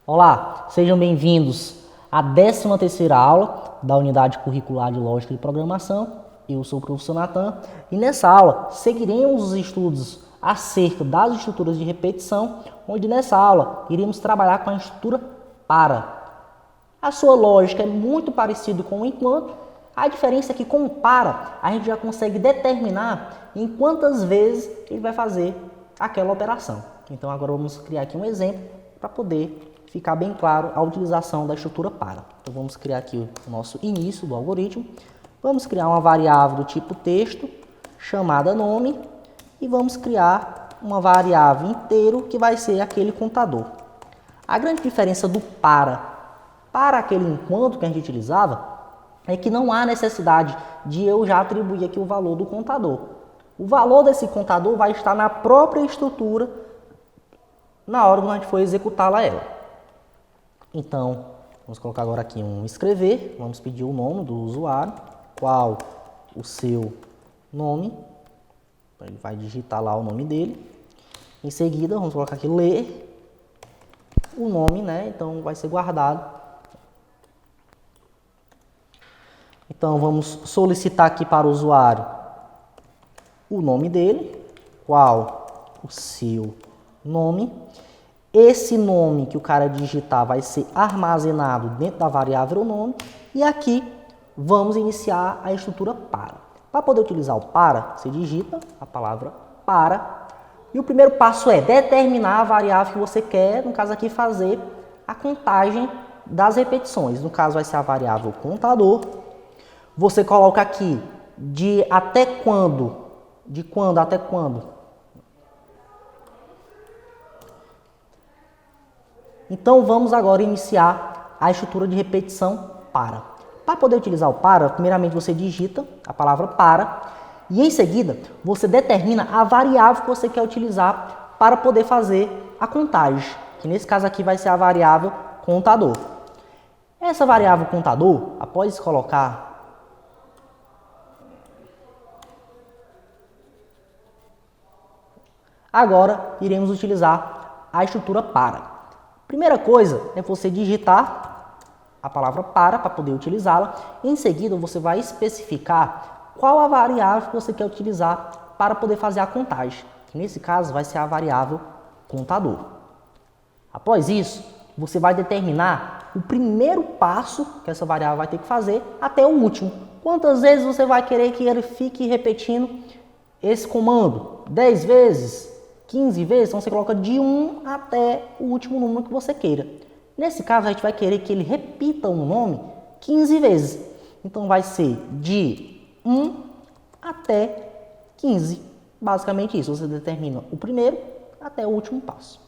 Olá, sejam bem-vindos à 13ª aula da Unidade Curricular de Lógica e Programação. Eu sou o professor Natan e nessa aula seguiremos os estudos acerca das estruturas de repetição, onde nessa aula iremos trabalhar com a estrutura para. A sua lógica é muito parecida com o enquanto, a diferença é que com o para a gente já consegue determinar em quantas vezes ele vai fazer aquela operação. Então agora vamos criar aqui um exemplo para poder ficar bem claro a utilização da estrutura para. Então vamos criar aqui o nosso início do algoritmo. Vamos criar uma variável do tipo texto, chamada nome, e vamos criar uma variável inteiro que vai ser aquele contador. A grande diferença do para aquele enquanto que a gente utilizava é que não há necessidade de eu já atribuir aqui o valor do contador. O valor desse contador vai estar na própria estrutura na hora que a gente for executá-la ela. Então, vamos colocar agora aqui um escrever, vamos pedir o nome do usuário, qual o seu nome, ele vai digitar lá o nome dele. Em seguida, vamos colocar aqui ler o nome, né? Então vai ser guardado. Então vamos solicitar aqui para o usuário o nome dele, qual o seu nome. Esse nome que o cara digitar vai ser armazenado dentro da variável nome. E aqui vamos iniciar a estrutura para. Para poder utilizar o para, você digita a palavra para. E o primeiro passo é determinar a variável que você quer, no caso aqui fazer a contagem das repetições. No caso vai ser a variável contador. Você coloca aqui de até quando, de quando até quando. Então vamos agora iniciar a estrutura de repetição para. Para poder utilizar o para, primeiramente você digita a palavra para e em seguida você determina a variável que você quer utilizar para poder fazer a contagem, que nesse caso aqui vai ser a variável contador. Essa variável contador, após colocar agora, iremos utilizar a estrutura para. Primeira coisa é você digitar a palavra para poder utilizá-la. Em seguida, você vai especificar qual a variável que você quer utilizar para poder fazer a contagem. Que nesse caso, vai ser a variável contador. Após isso, você vai determinar o primeiro passo que essa variável vai ter que fazer até o último. Quantas vezes você vai querer que ele fique repetindo esse comando? 10 vezes? 15 vezes, então você coloca de 1 até o último número que você queira. Nesse caso, a gente vai querer que ele repita um nome 15 vezes. Então, vai ser de 1 até 15. Basicamente isso, você determina o primeiro até o último passo.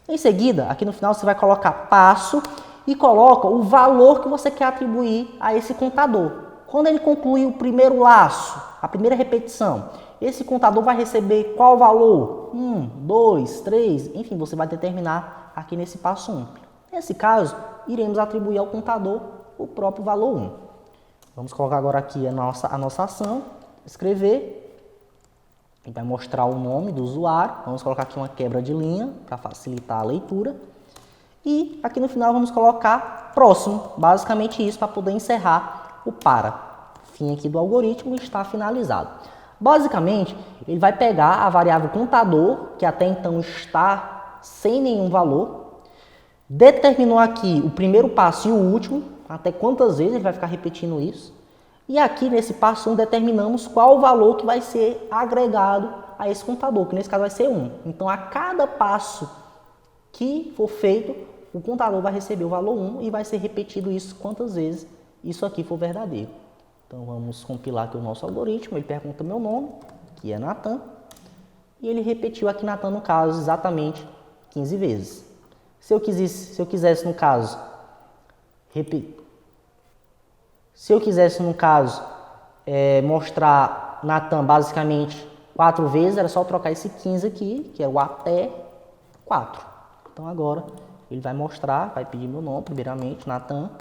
Em seguida, aqui no final, você vai colocar passo e coloca o valor que você quer atribuir a esse contador. Quando ele concluir o primeiro laço, a primeira repetição, esse contador vai receber qual valor? 1, 2, 3, enfim, você vai determinar aqui nesse passo 1. Nesse caso, iremos atribuir ao contador o próprio valor 1. Vamos colocar agora aqui a nossa ação, escrever, e vai mostrar o nome do usuário. Vamos colocar aqui uma quebra de linha para facilitar a leitura. E aqui no final vamos colocar próximo, basicamente isso, para poder encerrar o para. Fim aqui do algoritmo está finalizado. Basicamente, ele vai pegar a variável contador, que até então está sem nenhum valor, determinou aqui o primeiro passo e o último, até quantas vezes ele vai ficar repetindo isso, e aqui nesse passo 1 determinamos qual o valor que vai ser agregado a esse contador, que nesse caso vai ser 1. Então, a cada passo que for feito, o contador vai receber o valor 1 e vai ser repetido isso quantas vezes isso aqui for verdadeiro. Então, vamos compilar aqui o nosso algoritmo. Ele pergunta meu nome, que é Natan, e ele repetiu aqui Natan, no caso, exatamente 15 vezes. Se eu quisesse, no caso, mostrar Natan basicamente 4 vezes, era só trocar esse 15 aqui, que é o até 4. Então, agora, ele vai mostrar, vai pedir meu nome, primeiramente, Natan,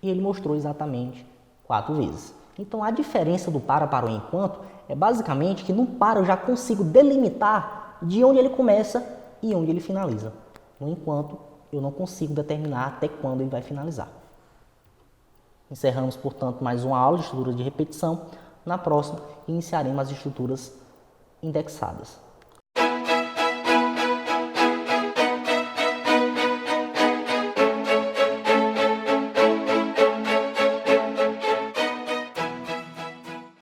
e ele mostrou exatamente 4 vezes. Então, a diferença do para o enquanto é basicamente que no para eu já consigo delimitar de onde ele começa e onde ele finaliza. No enquanto, eu não consigo determinar até quando ele vai finalizar. Encerramos, portanto, mais uma aula de estrutura de repetição. Na próxima, iniciaremos as estruturas indexadas.